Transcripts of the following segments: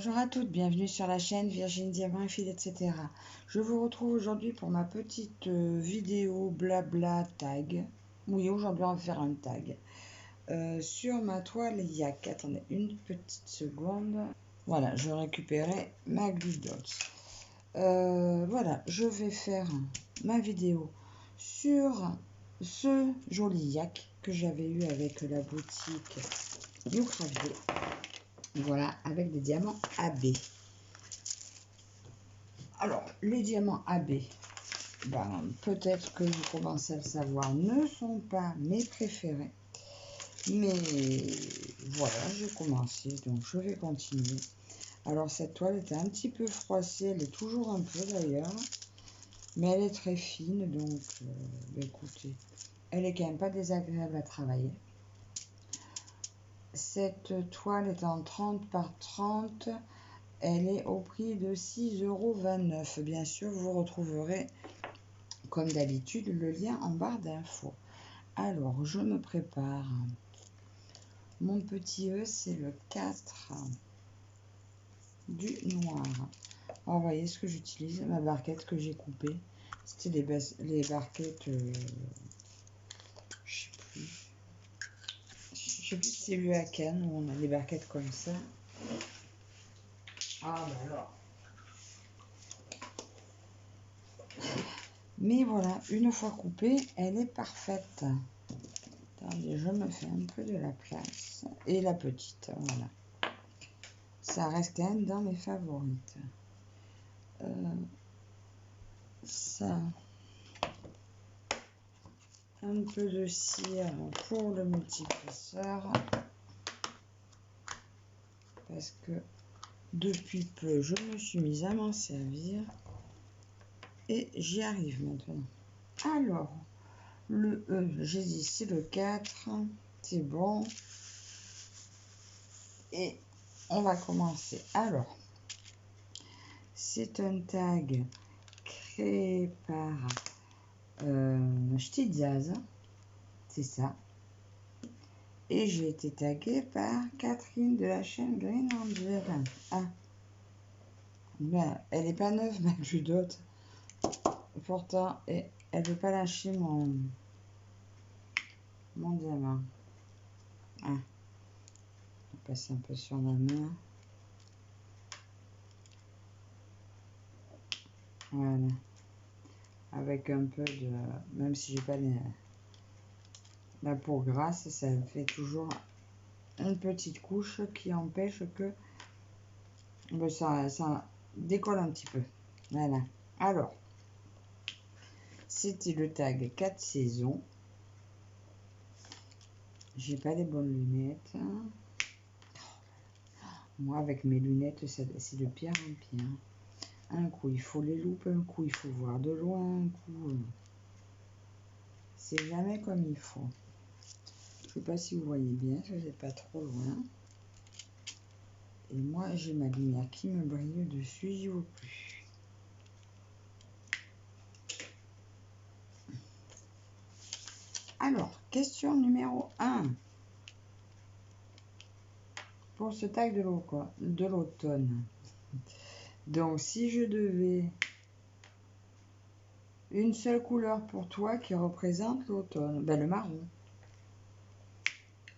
Bonjour à toutes, bienvenue sur la chaîne Virginie Diamant, Fil, etc. Je vous retrouve aujourd'hui pour ma petite vidéo blabla tag. Oui, aujourd'hui on va faire un tag sur ma toile yak. Attendez une petite seconde. Voilà, je récupérais ma glue dots. Voilà, je vais faire ma vidéo sur ce joli yak que j'avais eu avec la boutique Youcraft. Voilà, avec des diamants AB. Alors, les diamants AB, ben, peut-être que vous commencez à le savoir, ne sont pas mes préférés. Mais voilà, j'ai commencé, donc je vais continuer. Alors, cette toile était un petit peu froissée, elle est toujours un peu d'ailleurs. Mais elle est très fine, donc écoutez, elle est quand même pas désagréable à travailler. Cette toile est en 30 par 30. Elle est au prix de 6,29 €. Bien sûr, vous retrouverez, comme d'habitude, le lien en barre d'infos. Alors, je me prépare. Mon petit E, c'est le 4 du noir. Alors, vous voyez ce que j'utilise, ma barquette que j'ai coupée. C'était les barquettes, je sais plus si c'est le Haken où on a des barquettes comme ça. Ah, ben alors. Mais voilà, une fois coupée, elle est parfaite. Attendez, je me fais un peu de la place. Et la petite, voilà. Ça reste quand même dans mes favorites. Ça. Un peu de cire pour le multiplisseur. Parce que depuis peu, je me suis mise à m'en servir. Et j'y arrive maintenant. Alors, le E, j'ai dit c'est le 4. C'est bon. Et on va commencer. Alors, c'est un tag créé par Ch'tizaz, c'est ça. Et j'ai été taguée par Catherine de la chaîne Green Angel. Ah, ben, elle n'est pas neuve, ma glue dot. Pourtant, et elle ne veut pas lâcher mon diamant. Ah, on va passer un peu sur la main. Voilà. Avec un peu de... Même si j'ai pas la peau grasse, ça fait toujours une petite couche qui empêche que ben, ça décolle un petit peu. Voilà. Alors, c'était le tag 4 saisons. J'ai pas les bonnes lunettes. Moi, avec mes lunettes, c'est de pire en pire. Un coup, il faut les loupes, un coup, il faut voir de loin, un coup... c'est jamais comme il faut. Je sais pas si vous voyez bien, je n'ai pas trop loin. Et moi, j'ai ma lumière qui me brille dessus, j'y vois plus. Alors, question numéro 1. Pour ce tag de l'automne. Donc, si je devais... Une seule couleur pour toi qui représente l'automne. Ben, le marron.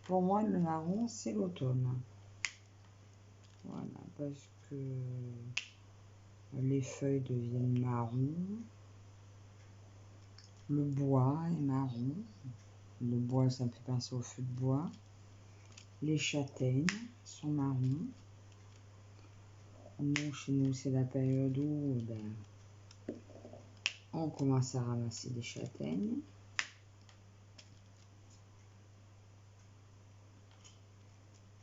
Pour moi, le marron, c'est l'automne. Voilà, parce que les feuilles deviennent marron. Le bois est marron. Le bois, ça me fait penser au feu de bois. Les châtaignes sont marrons. Nous, chez nous, c'est la période où ben, on commence à ramasser des châtaignes.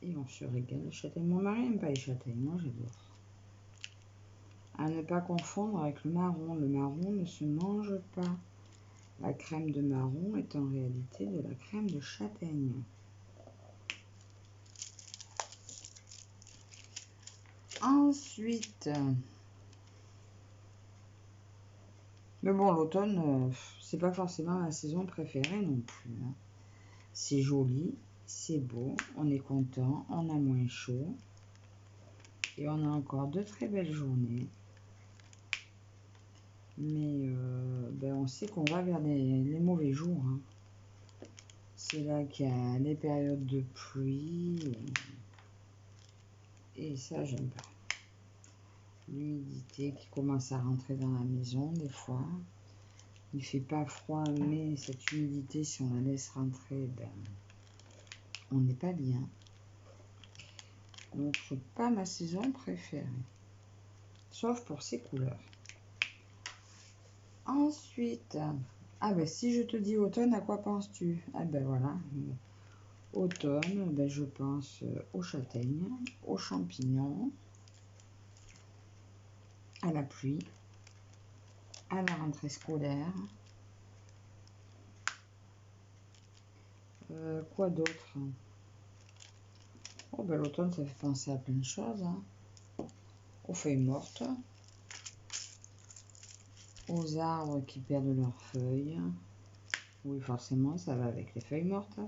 Et on se régale les châtaignes. Mon mari n'aime pas les châtaignes, moi j'adore. À ne pas confondre avec le marron. Le marron ne se mange pas. La crème de marron est en réalité de la crème de châtaigne. Ensuite, mais bon, l'automne, c'est pas forcément ma saison préférée non plus. Hein. C'est joli, c'est beau, on est content, on a moins chaud. Et on a encore de très belles journées. Mais ben on sait qu'on va vers les mauvais jours. Hein. C'est là qu'il y a les périodes de pluie. Et ça, j'aime pas. L'humidité qui commence à rentrer dans la maison des fois. Il fait pas froid, mais cette humidité, si on la laisse rentrer, ben, on n'est pas bien. Donc, c'est pas ma saison préférée. Sauf pour ses couleurs. Ensuite, ah ben si je te dis automne, à quoi penses-tu? Ah ben voilà. Automne, ben je pense aux châtaignes, aux champignons, à la pluie, à la rentrée scolaire. Quoi d'autre? Oh ben l'automne, ça fait penser à plein de choses. Hein. Aux feuilles mortes, aux arbres qui perdent leurs feuilles. Oui, forcément, ça va avec les feuilles mortes.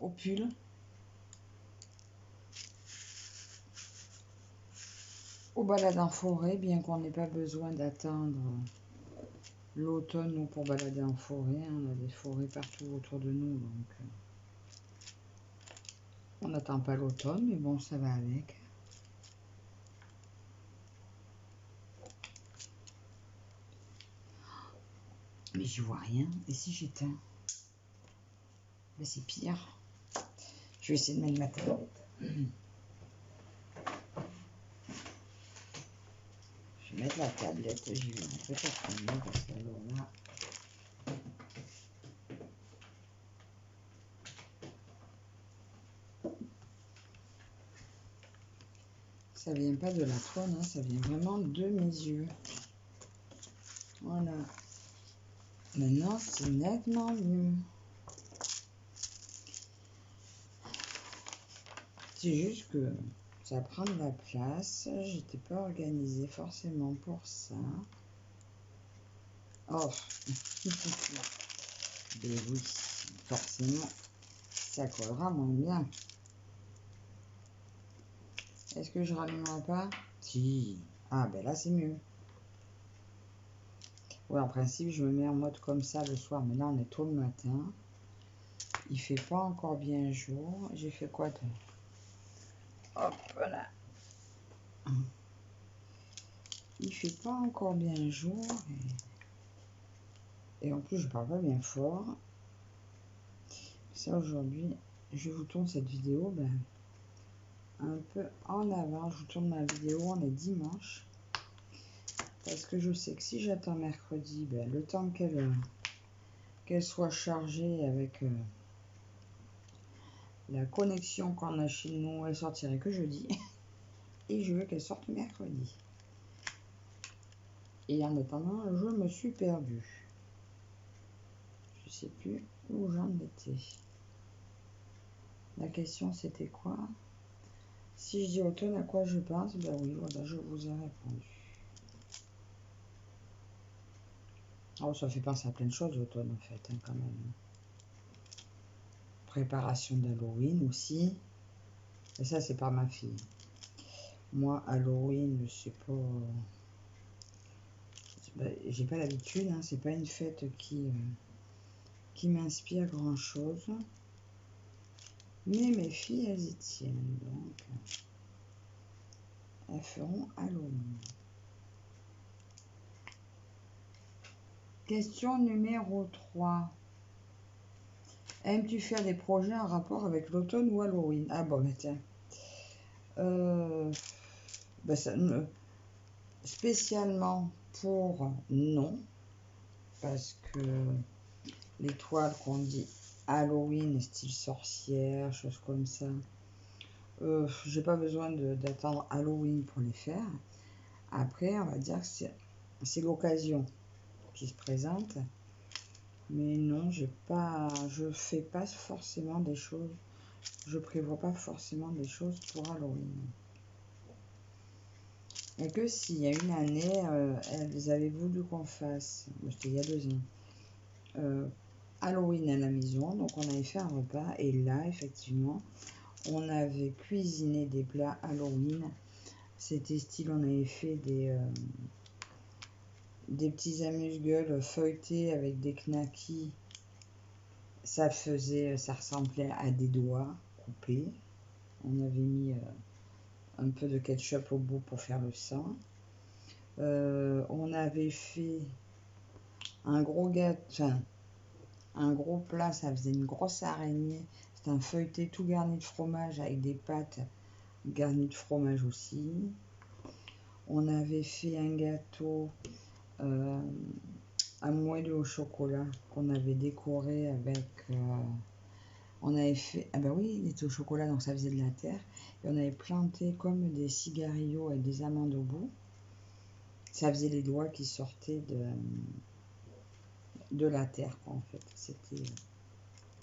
Aux pulls. Aux balades en forêt, bien qu'on n'ait pas besoin d'attendre l'automne pour balader en forêt. Hein, on a des forêts partout autour de nous, donc on n'attend pas l'automne, mais bon, ça va avec. Mais j'y vois rien. Et si j'éteins? Ben, c'est pire. Je vais essayer de mettre ma tablette. Je vais mettre la tablette. J'y vais peut-être mieux parce que alors là. Ça vient pas de la toile, hein, ça vient vraiment de mes yeux. Voilà. Maintenant, c'est nettement mieux. C'est juste que ça prend de la place. J'étais pas organisée forcément pour ça. Oh. Mais oui, forcément, ça collera moins bien. Est-ce que je rallumerai pas? Si. Ah, ben là, c'est mieux. Ouais, en principe, je me mets en mode comme ça le soir. Mais là, on est tôt le matin. Il fait pas encore bien jour. J'ai fait quoi de... Hop là. Il fait pas encore bien jour. Et en plus, je parle pas bien fort. Ça, aujourd'hui, je vous tourne cette vidéo ben, un peu en avant. Je vous tourne ma vidéo, on est dimanche. Parce que je sais que si j'attends mercredi, ben, le temps qu'elle soit chargée avec la connexion qu'on a chez nous, elle sortirait que jeudi. Et je veux qu'elle sorte mercredi. Et en attendant, je me suis perdue. Je sais plus où j'en étais. La question c'était quoi? Si je dis automne, à quoi je pense? Ben oui, voilà, je vous ai répondu. Oh, ça fait penser à plein de choses l'automne en fait, hein, quand même. Préparation d'Halloween aussi. Et ça, c'est par ma fille. Moi, Halloween, je sais pas. Ben, j'ai pas l'habitude, hein, c'est pas une fête qui m'inspire grand chose. Mais mes filles, elles y tiennent, donc elles feront Halloween. Question numéro 3. Aimes-tu faire des projets en rapport avec l'automne ou Halloween? Ah bon, mais tiens. Ben ça, spécialement pour non, parce que les toiles qu'on dit Halloween, style sorcière, choses comme ça, j'ai pas besoin d'attendre Halloween pour les faire. Après, on va dire que c'est l'occasion qui se présente. Mais non, je fais pas forcément des choses. Je prévois pas forcément des choses pour Halloween. Et que s'il y a une année, elles avaient voulu qu'on fasse, c'était il y a 2 ans, Halloween à la maison, donc on avait fait un repas, et là, effectivement, On avait cuisiné des plats Halloween. C'était style, on avait fait des petits amuse-gueules feuilletés avec des knackis. Ça ressemblait à des doigts coupés. On avait mis un peu de ketchup au bout pour faire le sang. On avait fait un gros gâteau, enfin, un gros plat, ça faisait une grosse araignée. C'était un feuilleté tout garni de fromage avec des pâtes garnies de fromage aussi. On avait fait un gâteau à moelleux au chocolat qu'on avait décoré avec... on avait fait... Ah ben oui, il était au chocolat, donc ça faisait de la terre. Et on avait planté comme des cigarillos avec des amandes au bout. Ça faisait les doigts qui sortaient de la terre, quoi, en fait.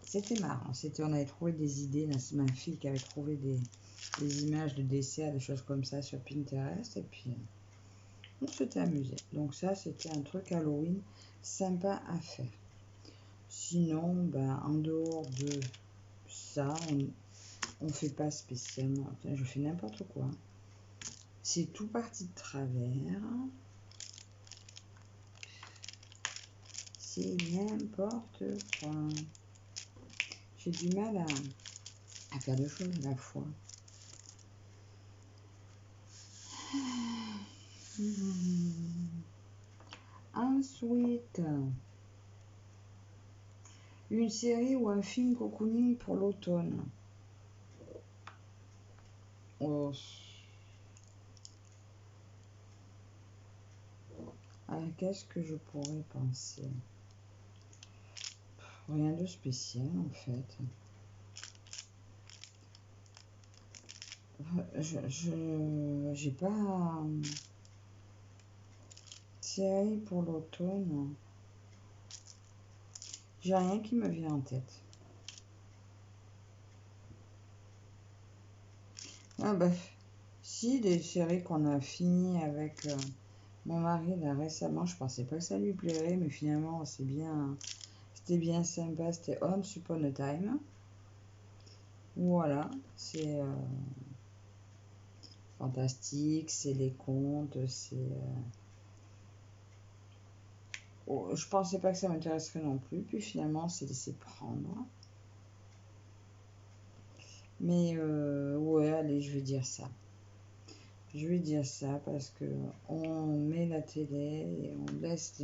C'était marrant. On avait trouvé des idées. C'est ma fille qui avait trouvé des images de dessert, des choses comme ça sur Pinterest. Et puis, on s'était amusé. Donc ça, c'était un truc Halloween sympa à faire. Sinon, ben, en dehors de ça, on fait pas spécialement. Je fais n'importe quoi. C'est tout parti de travers. C'est n'importe quoi. J'ai du mal à faire deux choses à la fois. Ensuite, une série ou un film cocooning pour l'automne. Oh. Qu'est-ce que je pourrais penser? Rien de spécial en fait. J'ai pas série pour l'automne. J'ai rien qui me vient en tête. Ah bah, si, des séries qu'on a fini avec mon mari là récemment, je pensais pas que ça lui plairait, mais finalement c'était bien sympa, c'était Once Upon a Time. Voilà, c'est fantastique, c'est les contes, oh, je pensais pas que ça m'intéresserait non plus, puis finalement c'est laissé prendre. Mais ouais, allez, je vais dire ça. Je vais dire ça parce que on met la télé et on laisse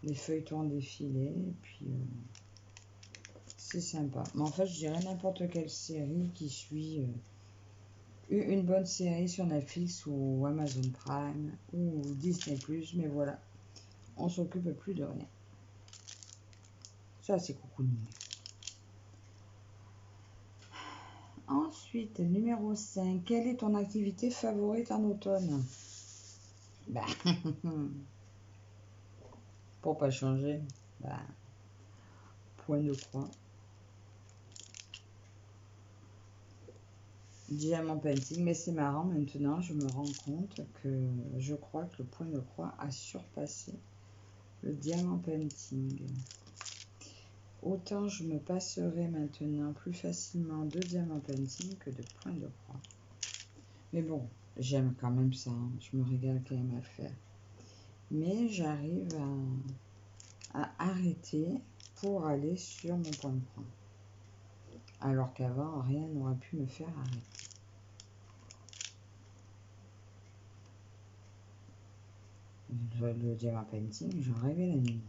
les feuilletons défiler, et puis c'est sympa. Mais en fait, je dirais n'importe quelle série qui suit une bonne série sur Netflix ou Amazon Prime ou Disney+, mais voilà, on s'occupe plus de rien. Ça, c'est cocooning. Ensuite, numéro 5. Quelle est ton activité favorite en automne? Bah, pour pas changer, bah, point de croix. Diamant painting, mais c'est marrant, maintenant je me rends compte que je crois que le point de croix a surpassé le diamant painting. Autant je me passerai maintenant plus facilement de diamant painting que de point de croix. Mais bon, j'aime quand même ça, hein. Je me régale quand même à le faire. Mais j'arrive à arrêter pour aller sur mon point de croix. Alors qu'avant, rien n'aurait pu me faire arrêter. Le diamant painting, j'en rêvais la nuit.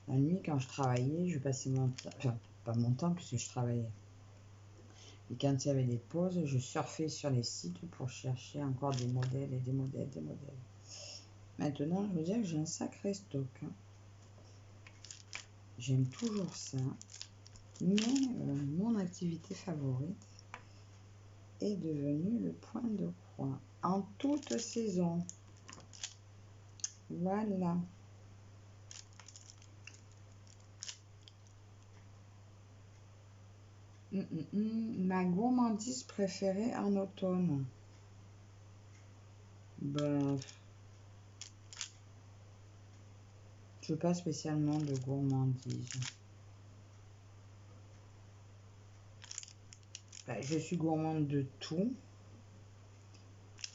La nuit, quand je travaillais, je passais mon temps, enfin, pas mon temps puisque je travaillais. Et quand il y avait des pauses, je surfais sur les sites pour chercher encore des modèles et des modèles, des modèles. Maintenant, je veux dire que j'ai un sacré stock, hein. J'aime toujours ça. Mais mon activité favorite est devenue le point de croix. En toute saison. Voilà. Ma gourmandise préférée en automne. Ben, je veux pas spécialement de gourmandise. Ben, je suis gourmande de tout,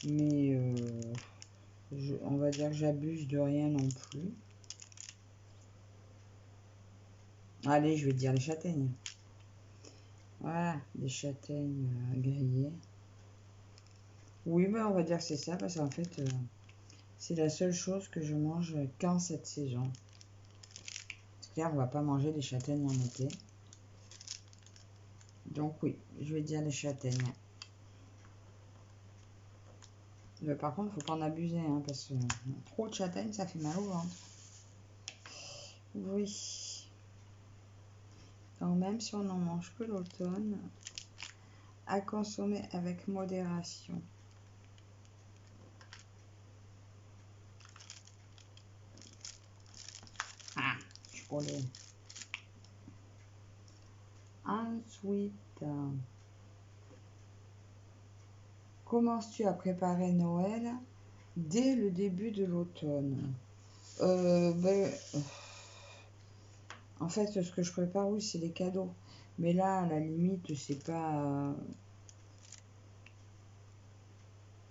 mais on va dire que j'abuse de rien non plus. Allez, je vais dire les châtaignes. Voilà, des châtaignes grillées. Oui, ben on va dire que c'est ça, parce qu'en fait, c'est la seule chose que je mange qu'en cette saison. C'est clair, on va pas manger des châtaignes en été. Donc oui, je vais dire les châtaignes. Mais par contre, il faut pas en abuser, hein, parce que trop de châtaignes, ça fait mal au ventre. Oui. Donc même si on n'en mange que l'automne, à consommer avec modération. Ah, je connais. Ensuite, commences-tu à préparer Noël dès le début de l'automne? En fait, ce que je prépare, oui, c'est les cadeaux. Mais là, à la limite, c'est pas...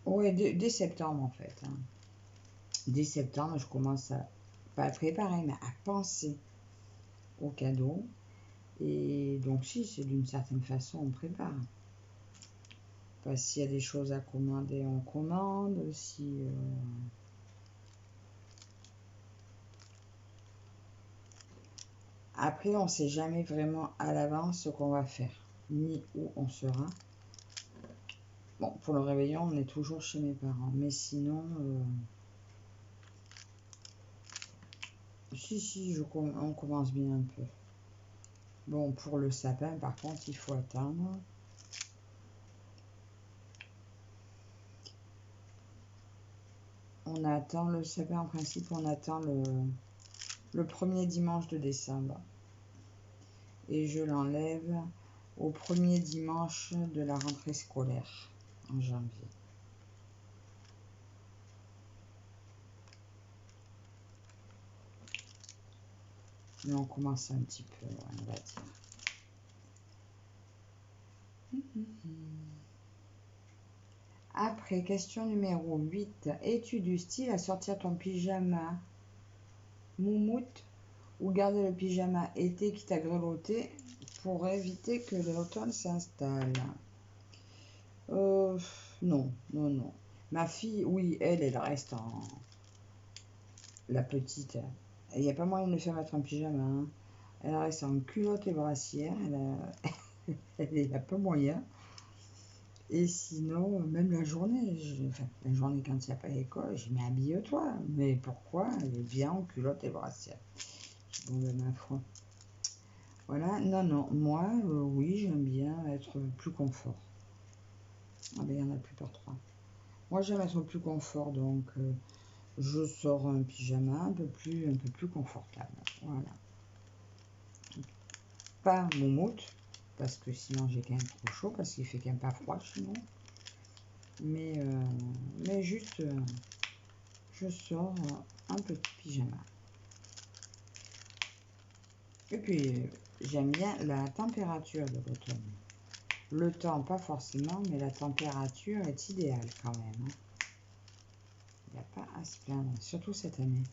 Ouais, dès septembre, en fait. Hein. Dès septembre, je commence à, pas à préparer, mais à penser aux cadeaux. Et donc, si, c'est d'une certaine façon, on prépare. Parce s'il y a des choses à commander, on commande. Si... Après, on ne sait jamais vraiment à l'avance ce qu'on va faire, ni où on sera. Bon, pour le réveillon, on est toujours chez mes parents. Mais sinon... Si, on commence bien un peu. Bon, pour le sapin, par contre, il faut attendre. On attend le sapin, en principe, on attend le premier dimanche de décembre. Et je l'enlève au premier dimanche de la rentrée scolaire, en janvier. Mais on commence un petit peu, on va dire. Après, question numéro 8. Es-tu du style à sortir ton pyjama moumoute ou garder le pyjama été qui t'a grelotté pour éviter que l'automne s'installe? Non. Ma fille, oui, elle reste en... La petite, il n'y a pas moyen de le faire mettre en pyjama. Hein. Elle reste en culotte et brassière. Il n'y a pas moyen. Et sinon, même la journée, la journée quand il n'y a pas d'école, je dis, mais habille-toi. Mais pourquoi? Elle est bien en culotte et brassière. Bon, ben, ma foi. Voilà, non, moi, oui, j'aime bien être plus confort. Ah ben, il y en a plus par 3. Moi, j'aime être plus confort, donc je sors un pyjama un peu plus confortable. Voilà. Pas moumoute, parce que sinon j'ai quand même trop chaud, parce qu'il fait quand même pas froid chez nous. Mais juste, je sors un petit pyjama. Et puis, j'aime bien la température de l'automne. Le temps, pas forcément, mais la température est idéale quand même. Hein. Il n'y a pas à se plaindre, surtout cette année.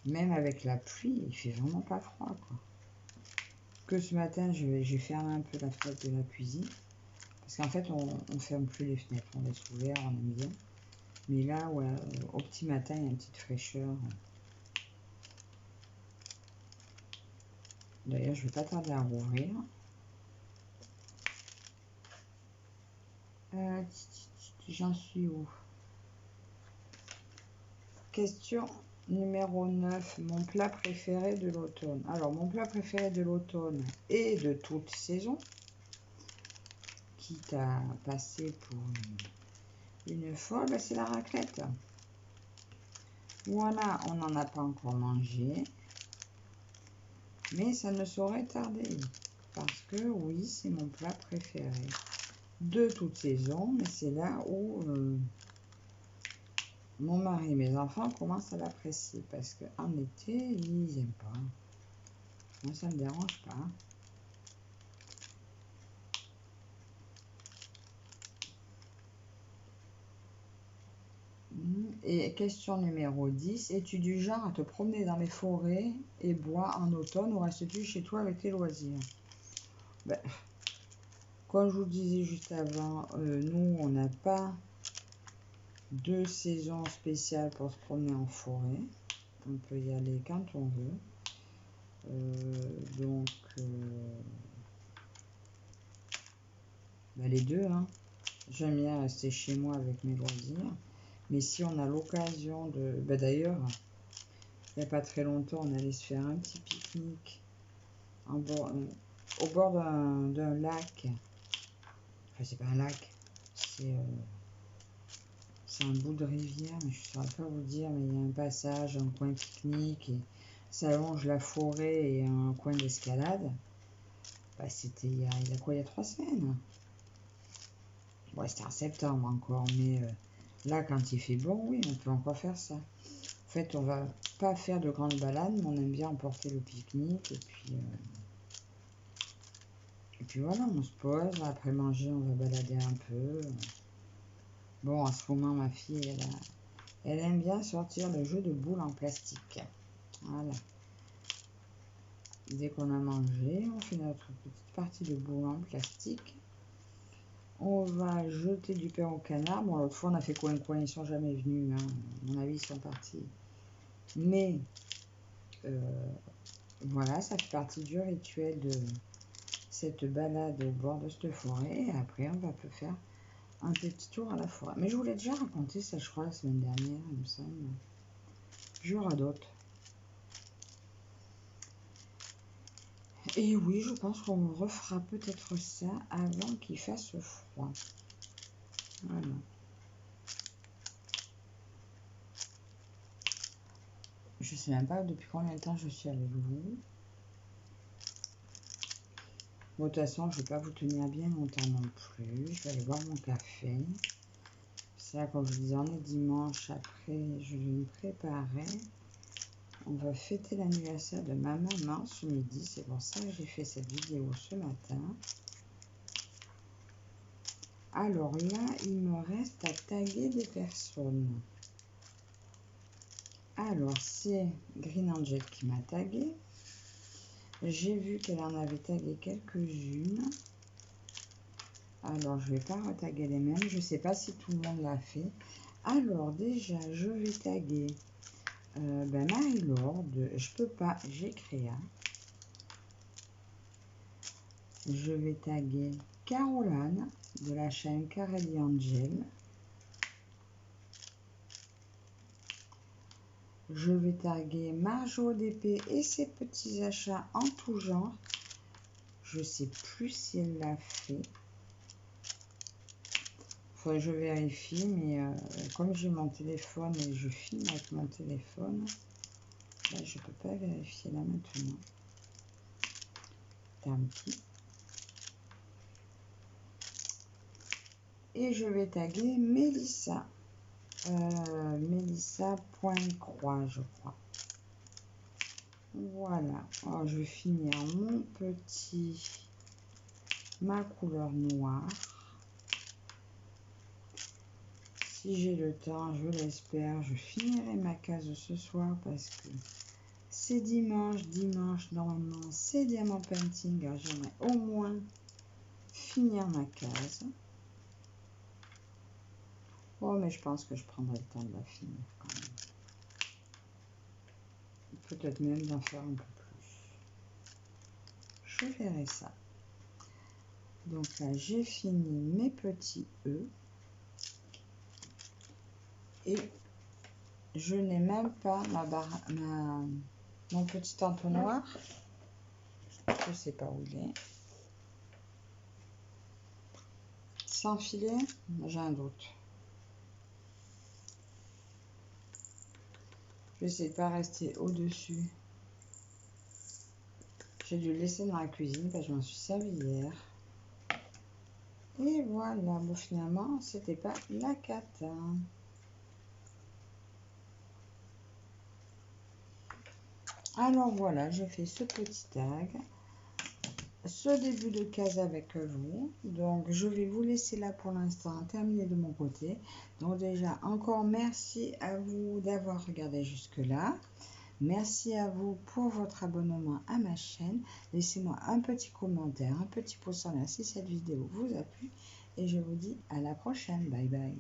Même avec la pluie, il fait vraiment pas froid, quoi. Que ce matin, j'ai fermé un peu la fenêtre de la cuisine. Parce qu'en fait, on ne ferme plus les fenêtres, on laisse ouvert, on aime bien. Mais là, ouais, au petit matin, il y a une petite fraîcheur. D'ailleurs, je ne vais pas tarder à rouvrir. J'en suis où? Question numéro 9. Mon plat préféré de l'automne. Alors, mon plat préféré de l'automne et de toute saison, quitte à passer pour une folle, bah, c'est la raclette. Voilà, on n'en a pas encore mangé. Mais ça ne saurait tarder. Parce que oui, c'est mon plat préféré. De toute saison, mais c'est là où mon mari et mes enfants commencent à l'apprécier. Parce qu'en été, ils n'aiment pas. Moi, ça ne me dérange pas. Et question numéro 10. Es-tu du genre à te promener dans les forêts et bois en automne ou restes-tu chez toi avec tes loisirs? Ben, comme je vous disais juste avant, nous, on n'a pas de saison spéciale pour se promener en forêt. On peut y aller quand on veut. Donc, ben les deux, hein. J'aime bien rester chez moi avec mes loisirs. Mais si on a l'occasion de... Ben d'ailleurs, il n'y a pas très longtemps, on allait se faire un petit pique-nique au bord d'un lac. Enfin, c'est pas un lac, c'est un bout de rivière, mais je ne saurais pas vous dire, mais il y a un passage, un coin pique-nique, et ça longe la forêt et un coin d'escalade. Bah, c'était il y a quoi, il y a 3 semaines? Ouais, c'était en septembre encore, mais là, quand il fait bon, oui, on peut encore faire ça. En fait, on va pas faire de grandes balades, mais on aime bien emporter le pique-nique, et puis voilà, on se pose, après manger, on va balader un peu. Bon, en ce moment, ma fille, elle aime bien sortir le jeu de boules en plastique. Voilà. Dès qu'on a mangé, on fait notre petite partie de boules en plastique. On va jeter du pain au canard. Bon, l'autre fois, on a fait coin-coin, ils sont jamais venus. Hein. À mon avis, ils sont partis. Mais, voilà, ça fait partie du rituel de cette balade au bord de cette forêt. Et après, on va faire un petit tour à la forêt. Mais je vous l'ai déjà raconté, ça, je crois, la semaine dernière, il me semble. Il y aura d'autres. Et oui, je pense qu'on refera peut-être ça avant qu'il fasse froid. Voilà. Je sais même pas depuis combien de temps je suis avec vous. Bon, de toute façon, je ne vais pas vous tenir bien longtemps non plus. Je vais aller boire mon café. Ça, comme je vous disais, on est dimanche. Après, je vais me préparer. On va fêter l'anniversaire de ma maman ce midi. C'est pour ça que j'ai fait cette vidéo ce matin. Alors là, il me reste à taguer des personnes. Alors, c'est Green Angel qui m'a tagué. J'ai vu qu'elle en avait tagué quelques-unes. Alors, je ne vais pas retaguer les mêmes. Je ne sais pas si tout le monde l'a fait. Alors, déjà, je vais taguer Marie-Laure de Je peux pas, j'ai créé. Je vais taguer Caroline de la chaîne Carelli Angel. Je vais taguer Marjo DP et ses petits achats en tout genre. Je sais plus si elle l'a fait. Faudrait que je vérifie, mais comme j'ai mon téléphone et je filme avec mon téléphone, là, je peux pas vérifier là maintenant. Tant pis. Et je vais taguer Mélissa. Mélissa.croix, je crois. Voilà. Alors, je vais finir ma couleur noire. Si j'ai le temps, je l'espère, je finirai ma case ce soir parce que c'est dimanche. Dimanche, normalement, c'est diamant painting. Alors, j'aimerais au moins finir ma case. Oh, mais je pense que je prendrai le temps de la finir quand même. Peut-être même d'en faire un peu plus. Je verrai ça. Donc là, j'ai fini mes petits E. Et je n'ai même pas mon petit entonnoir. Je ne sais pas où il est. Sans filet, j'ai un doute. Je n'essaie de pas rester au-dessus. J'ai dû le laisser dans la cuisine parce que je m'en suis servi hier. Et voilà, bon finalement, c'était pas la cata. Alors voilà, j'ai fait ce petit tag. ce début de case avec vous. Donc, je vais vous laisser là pour l'instant terminer de mon côté. Donc, déjà, encore merci à vous d'avoir regardé jusque-là. Merci à vous pour votre abonnement à ma chaîne. Laissez-moi un petit commentaire, un petit pouce en l'air si cette vidéo vous a plu. Et je vous dis à la prochaine. Bye bye.